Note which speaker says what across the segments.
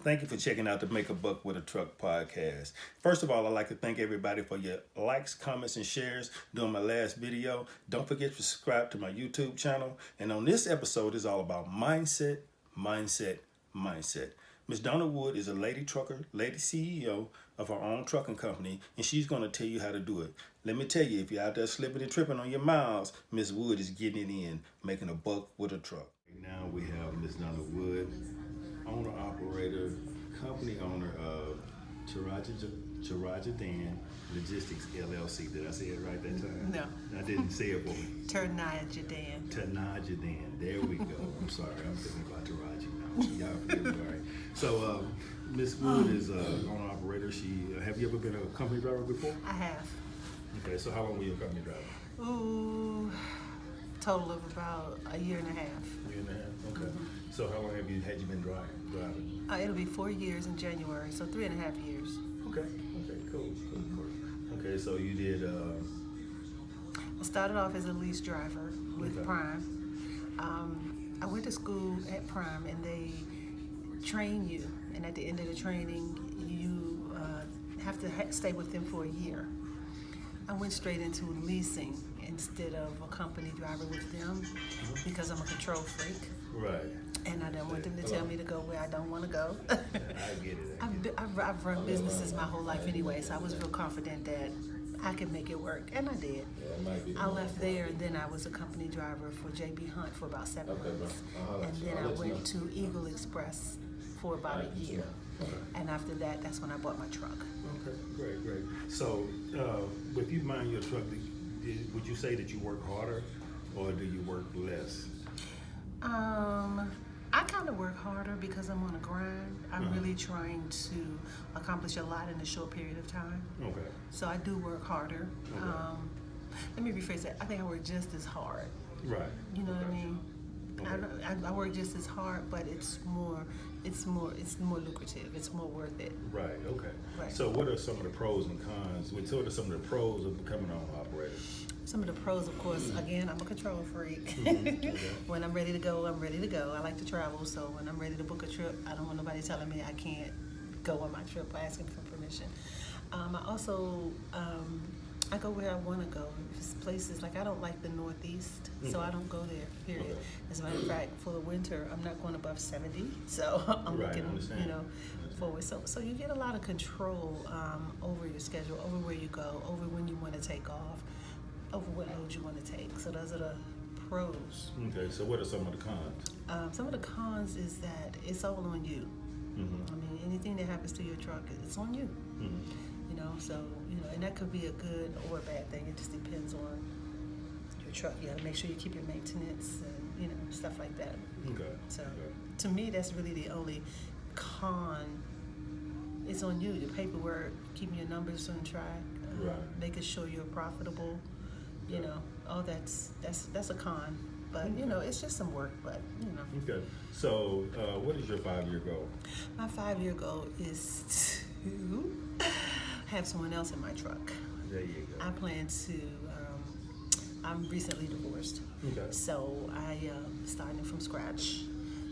Speaker 1: Thank you for checking out the Make a Buck with a Truck podcast. First of all, I'd like to thank everybody for your likes, comments, and shares during my last video. Don't forget to subscribe to my YouTube channel. And on this episode, it's all about mindset, mindset, mindset. Miss Donna Wood is a lady trucker, lady CEO of her own trucking company, and she's going to tell you how to do it. Let me tell you, if you're out there slipping and tripping on your miles, Miss Wood is getting it in, making a buck with a truck. Now we have Miss Donna Wood, owner, operator, company owner of Taraja Dan Logistics LLC. Did I say it right that time?
Speaker 2: No.
Speaker 1: I didn't say it for me.
Speaker 2: Taraja Dan.
Speaker 1: Taraja Dan. There we go. I'm sorry. I'm thinking about Taraji now. Y'all forgive me. All right. So, Miss Wood is owner operator. Have you ever been a company driver before?
Speaker 2: I have.
Speaker 1: Okay. So how long were you a company driver?
Speaker 2: Ooh, total of about a year and a half.
Speaker 1: Year and a half. Okay. So how long had you been driving?
Speaker 2: It'll be 4 years in January, so 3.5 years.
Speaker 1: Okay. Okay. Cool. Okay. So you did.
Speaker 2: I started off as a lease driver with
Speaker 1: Okay.
Speaker 2: Prime. I went to school at Prime, and they train you. And at the end of the training, you have to stay with them for a year. I went straight into leasing instead of a company driver with them because I'm a control freak.
Speaker 1: Right.
Speaker 2: And I don't want them to tell me to go where I don't want to go.
Speaker 1: I get it.
Speaker 2: I've run businesses my whole life anyway, so I was real confident that I could make it work, and I did. I left there, and then I was a company driver for JB Hunt for about 7 months. And then I went to Eagle Express for about a year. And after that, that's when I bought my truck.
Speaker 1: Okay, great. So, if you mind your truck, would you say that you work harder or do you work less?
Speaker 2: I kind of work harder because I'm on a grind. I'm really trying to accomplish a lot in a short period of time.
Speaker 1: Okay.
Speaker 2: So I do work harder.
Speaker 1: Okay.
Speaker 2: Let me rephrase that. I think I work just as hard.
Speaker 1: Right.
Speaker 2: You know what I
Speaker 1: Okay.
Speaker 2: mean?
Speaker 1: Okay.
Speaker 2: I work just as hard, but it's more lucrative. It's more worth it.
Speaker 1: Right, okay.
Speaker 2: Right.
Speaker 1: So what are some of the pros and cons? What are some of the pros of becoming an owner operator?
Speaker 2: Some of the pros, of course, again, I'm a control freak.
Speaker 1: Okay.
Speaker 2: When I'm ready to go, I'm ready to go. I like to travel, so when I'm ready to book a trip, I don't want nobody telling me I can't go on my trip or asking for permission. I also, I go where I want to go. If it's places, like I don't like the Northeast, so I don't go there, period.
Speaker 1: Okay.
Speaker 2: As a matter of fact, for the winter, I'm not going above 70, so I'm
Speaker 1: Right, I
Speaker 2: looking,
Speaker 1: understand.
Speaker 2: forward. So you get a lot of control over your schedule, over where you go, over when you want to take off, over what loads you want to take. So those are the pros.
Speaker 1: Okay, so what are some of the cons?
Speaker 2: Some of the cons is that it's all on you. I mean, anything that happens to your truck, it's on you. So, and that could be a good or a bad thing. It just depends on your truck. You gotta make sure you keep your maintenance and, stuff like that.
Speaker 1: Okay.
Speaker 2: So,
Speaker 1: Okay.
Speaker 2: to me, that's really the only con. It's on you, the paperwork, keeping your numbers on track,
Speaker 1: Right.
Speaker 2: making sure you're profitable,
Speaker 1: Okay.
Speaker 2: all that's a con. But, it's just some work, but.
Speaker 1: Okay. So, what is your 5-year goal?
Speaker 2: My 5-year goal is to have someone else in my truck.
Speaker 1: There you go.
Speaker 2: I plan to, I'm recently divorced.
Speaker 1: Okay.
Speaker 2: So I started from scratch.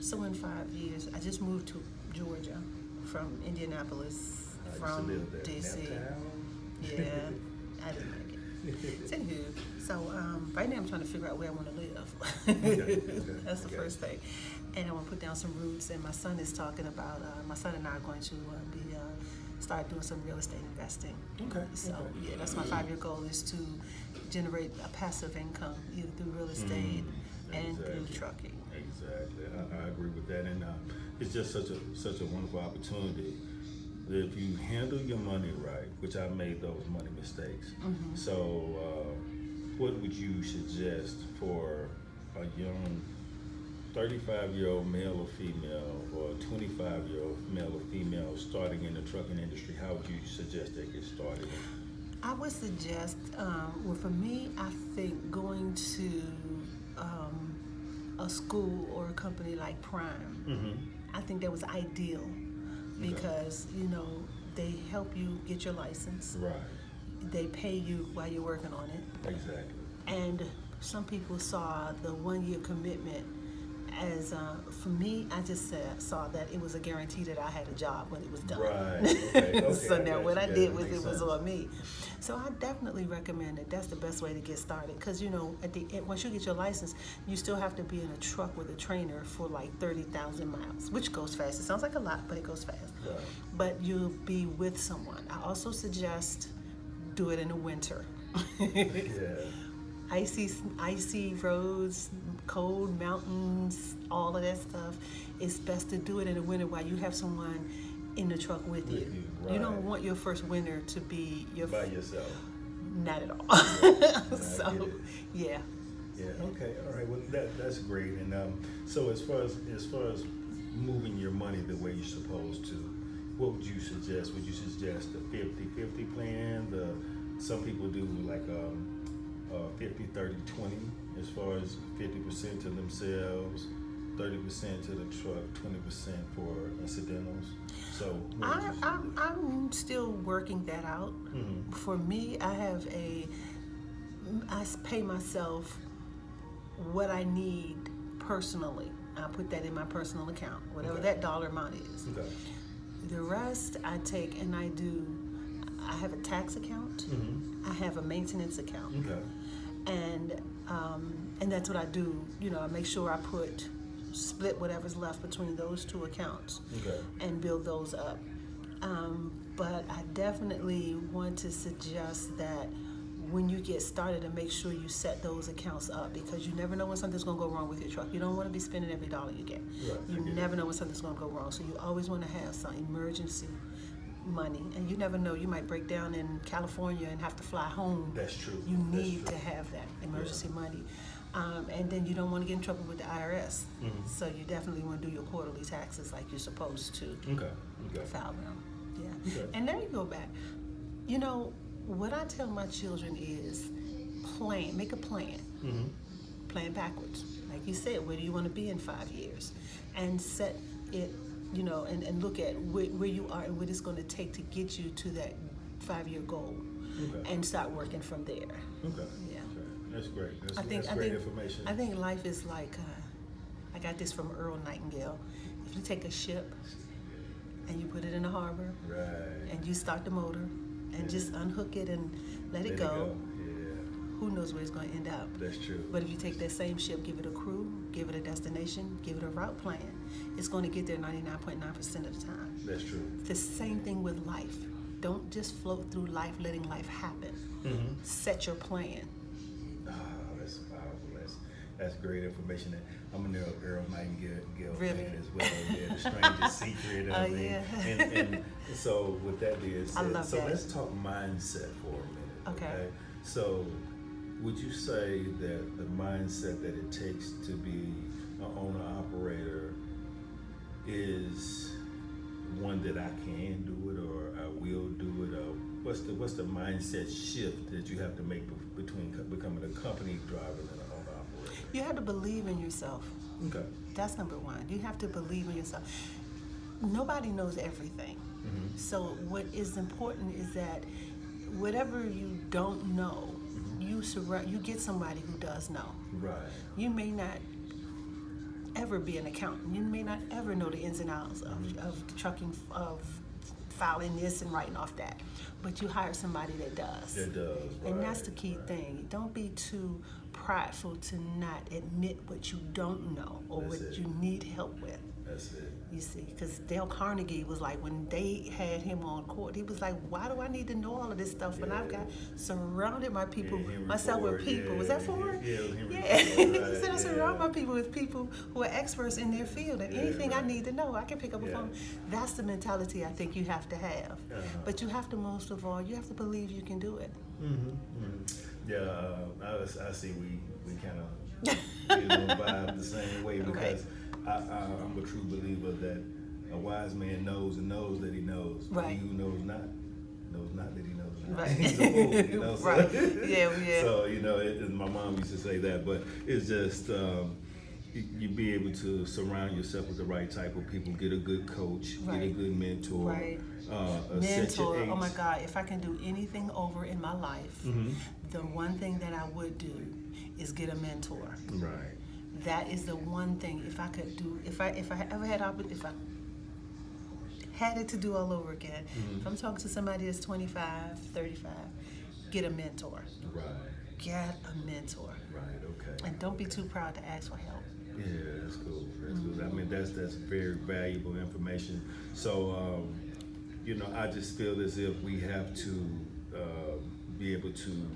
Speaker 2: So in 5 years, I just moved to Georgia from Indianapolis, from DC. Yeah, I didn't like it. So, anywho, right now I'm trying to figure out where I want to live.
Speaker 1: Okay.
Speaker 2: That's the first thing. And I want to put down some roots. And my son is talking about, my son and I are going to start doing some real estate investing.
Speaker 1: Okay.
Speaker 2: So yeah, that's my 5-year goal, is to generate a passive income either through real estate and through trucking.
Speaker 1: Exactly. I agree with that, and it's just such a wonderful opportunity that if you handle your money right, which I made those money mistakes. So, what would you suggest for a young 35-year-old male or female, or a 25-year-old male or female starting in the trucking industry? How would you suggest they get started?
Speaker 2: I would suggest, for me, I think going to a school or a company like Prime, I think that was ideal because, they help you get your license.
Speaker 1: Right.
Speaker 2: They pay you while you're working on it.
Speaker 1: Exactly.
Speaker 2: And some people saw the 1-year commitment as for me, I just saw that it was a guarantee that I had a job when it was done.
Speaker 1: Right. Okay.
Speaker 2: So
Speaker 1: I
Speaker 2: now
Speaker 1: got
Speaker 2: what
Speaker 1: you.
Speaker 2: I
Speaker 1: Yeah,
Speaker 2: did
Speaker 1: that
Speaker 2: was
Speaker 1: makes
Speaker 2: it was
Speaker 1: sense.
Speaker 2: on me. So I definitely recommend it. That's the best way to get started, because you know at the end, once you get your license, you still have to be in a truck with a trainer for like 30,000 miles, which goes fast. It sounds like a lot, but it goes fast.
Speaker 1: Right.
Speaker 2: But you'll be with someone. I also suggest do it in the winter.
Speaker 1: Yeah.
Speaker 2: Icy roads, cold mountains, all of that stuff. It's best to do it in the winter while you have someone in the truck with you.
Speaker 1: Right.
Speaker 2: You don't want your first winter to be your
Speaker 1: By yourself.
Speaker 2: not at all.
Speaker 1: Yeah,
Speaker 2: So
Speaker 1: I get it.
Speaker 2: yeah.
Speaker 1: Yeah. Okay. All right. Well, that's great. And so as far as moving your money the way you're supposed to, what would you suggest? Would you suggest the 50-50 plan? Some people do like 50-30-20, as far as 50% to themselves, 30% to the truck, 20% for incidentals. So what would you suggest?
Speaker 2: I'm still working that out.
Speaker 1: Mhm.
Speaker 2: For me, I pay myself what I need personally. I put that in my personal account, whatever
Speaker 1: Okay.
Speaker 2: that dollar amount is.
Speaker 1: Okay.
Speaker 2: The rest I take and I have a tax account.
Speaker 1: Mhm.
Speaker 2: I have a maintenance account.
Speaker 1: Okay.
Speaker 2: And that's what I do. You know, I make sure I split whatever's left between those two accounts
Speaker 1: Okay.
Speaker 2: and build those up. But I definitely want to suggest that when you get started, to make sure you set those accounts up, because you never know when something's going to go wrong with your truck. You don't want to be spending every dollar you get.
Speaker 1: Right, I
Speaker 2: You
Speaker 1: get
Speaker 2: never
Speaker 1: it.
Speaker 2: know when something's going to go wrong. So you always want to have some emergency money. And you never know, you might break down in California and have to fly home.
Speaker 1: That's true.
Speaker 2: You
Speaker 1: That's
Speaker 2: need
Speaker 1: true.
Speaker 2: to have that emergency money. And then you don't want to get in trouble with the IRS.
Speaker 1: Mhm.
Speaker 2: So you definitely want to do your quarterly taxes like you're supposed to
Speaker 1: Okay. Okay.
Speaker 2: file them. Yeah.
Speaker 1: Okay.
Speaker 2: And there you go back. You know, what I tell my children is make a plan.
Speaker 1: Mhm.
Speaker 2: Plan backwards. Like you said, where do you want to be in 5 years? And set it, you know, and look at where you are and what it's going to take to get you to that 5-year goal.
Speaker 1: Okay.
Speaker 2: And start working from there.
Speaker 1: Okay.
Speaker 2: Yeah.
Speaker 1: Okay. That's great. That's
Speaker 2: I think
Speaker 1: great information.
Speaker 2: I think life is like I got this from Earl Nightingale. If you take a ship and you put it in the harbor
Speaker 1: Right.
Speaker 2: and you start the motor and just unhook it and let it go,
Speaker 1: Yeah.
Speaker 2: who knows where it's going to end up?
Speaker 1: That's true.
Speaker 2: But if you take that same ship, give it a crew, give it a destination, give it a route plan, it's going to get there 99.9% of the time.
Speaker 1: That's true.
Speaker 2: The same thing with life. Don't just float through life letting life happen.
Speaker 1: Mm-hmm.
Speaker 2: Set your plan.
Speaker 1: Oh, that's powerful. That's great information. I'm an Earl Nightingale
Speaker 2: Really?
Speaker 1: fan as well. Yeah, The Strangest Secret.
Speaker 2: Oh, yeah.
Speaker 1: And so with that being said,
Speaker 2: I love
Speaker 1: so
Speaker 2: that.
Speaker 1: let's talk mindset for a minute.
Speaker 2: Okay.
Speaker 1: So would you say that the mindset that it takes to be an owner-operator is one that I can do it or I will do it? Or what's the mindset shift that you have to make between becoming a company driver and an owner-operator?
Speaker 2: You have to believe in yourself.
Speaker 1: Okay.
Speaker 2: That's number one. You have to believe in yourself. Nobody knows everything.
Speaker 1: Mm-hmm.
Speaker 2: So what is important is that whatever you don't know, you get somebody who does know.
Speaker 1: Right.
Speaker 2: You may not ever be an accountant. You may not ever know the ins and outs of the trucking, of filing this and writing off that. But you hire somebody that does.
Speaker 1: It does.
Speaker 2: And
Speaker 1: right,
Speaker 2: that's the key
Speaker 1: right.
Speaker 2: thing. Don't be too prideful to not admit what you don't know or
Speaker 1: That's
Speaker 2: what
Speaker 1: it.
Speaker 2: you need help with.
Speaker 1: That's it.
Speaker 2: You see, because Dale Carnegie was like, when they had him on court, he was like, why do I need to know all of this stuff when I've got surrounded my people,
Speaker 1: Yeah, Henry
Speaker 2: myself
Speaker 1: Ford,
Speaker 2: with people.
Speaker 1: yeah,
Speaker 2: Was that Ford?
Speaker 1: yeah, Henry
Speaker 2: Yeah.
Speaker 1: Ford,
Speaker 2: He
Speaker 1: right,
Speaker 2: said, I
Speaker 1: yeah.
Speaker 2: surround my people with people who are experts in their field, and
Speaker 1: Yeah,
Speaker 2: anything I
Speaker 1: right.
Speaker 2: need to know, I can pick up a
Speaker 1: Yeah.
Speaker 2: phone. That's the mentality I think you have to have.
Speaker 1: Uh-huh.
Speaker 2: But you have to, most of all, you have to believe you can do it.
Speaker 1: Mm-hmm. Mm-hmm. Yeah, I see we kind of vibe the same way because I'm a true believer that a wise man knows and knows that he knows. But
Speaker 2: Right.
Speaker 1: he who knows not that he knows not.
Speaker 2: Right.
Speaker 1: He's a fool, you know. So,
Speaker 2: Right. Yeah.
Speaker 1: So my mom used to say that, but it's just you be able to surround yourself with the right type of people, get a good coach, get a
Speaker 2: Right.
Speaker 1: good mentor,
Speaker 2: Right.
Speaker 1: set your
Speaker 2: Mentor. Oh my
Speaker 1: aims.
Speaker 2: God, if I can do anything over in my life,
Speaker 1: Mhm.
Speaker 2: the one thing that I would do is get a mentor.
Speaker 1: Right.
Speaker 2: that is the one thing. If I could do, if I ever had if I had it to do all over again, if I'm talking to somebody that's 25, 35, get a mentor.
Speaker 1: Right.
Speaker 2: Get a mentor.
Speaker 1: Right. Okay.
Speaker 2: And don't be too proud to ask for help.
Speaker 1: Yeah, that's cool. That's cool. I mean, that's very valuable information. So, I just feel as if we have to be able to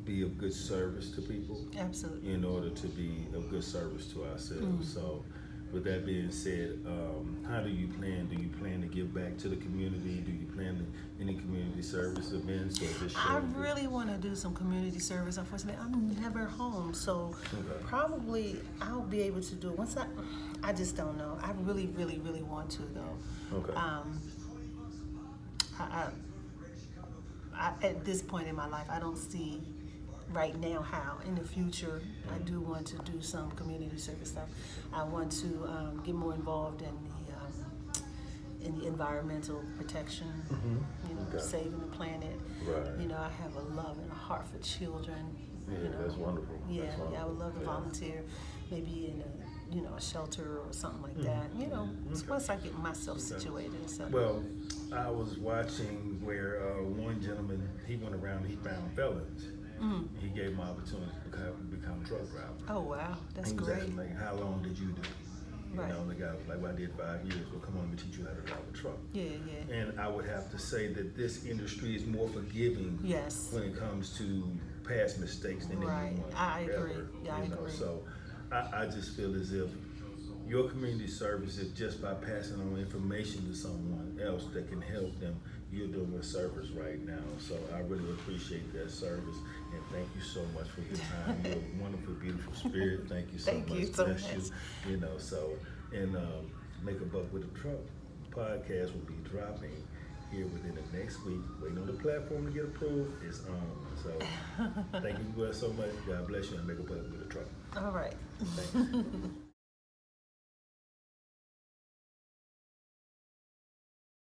Speaker 1: be of good service to people.
Speaker 2: Absolutely.
Speaker 1: In order to be of good service to ourselves. So, with that being said, how do you plan? Do you plan to give back to the community? Do you plan to, any community service events or just?
Speaker 2: I really want to do some community service. Unfortunately, I'm never home, so probably I'll be able to do it once I just don't know. I really, really, really want to though.
Speaker 1: Okay.
Speaker 2: I at this point in my life, I don't see right now how. In the future, I do want to do some community service stuff. I want to get more involved in the environmental protection, saving the planet.
Speaker 1: Right.
Speaker 2: I have a love and a heart for children.
Speaker 1: Yeah, that's wonderful.
Speaker 2: Yeah,
Speaker 1: that's wonderful.
Speaker 2: I would love to volunteer, maybe in a shelter or something like that. Once I get myself situated. So.
Speaker 1: Well, I was watching where one gentleman, he went around, he found felons. He gave them opportunity to become a truck driver.
Speaker 2: Oh wow, that's
Speaker 1: he was
Speaker 2: great.
Speaker 1: asking, like, how long did you do?
Speaker 2: Right.
Speaker 1: The guy was like, well, I did 5 years. Well, come on, let me teach you how to drive a truck.
Speaker 2: Yeah.
Speaker 1: And I would have to say that this industry is more forgiving
Speaker 2: Yes.
Speaker 1: when it comes to past mistakes than anyone
Speaker 2: I agree.
Speaker 1: ever.
Speaker 2: Yeah, I agree.
Speaker 1: So I just feel as if your community service is just by passing on information to someone else that can help them, you're doing a service right now. So I really appreciate that service, and thank you so much for your time. You're a wonderful, beautiful spirit. Thank you so much.
Speaker 2: Thank you so
Speaker 1: Bless
Speaker 2: much.
Speaker 1: And Make a Buck with a Truck podcast will be dropping here within the next week. Waiting on the platform to get approved. It's on. So thank you so much. God bless you, and Make a Buck with a Truck.
Speaker 2: All right.
Speaker 1: Thanks.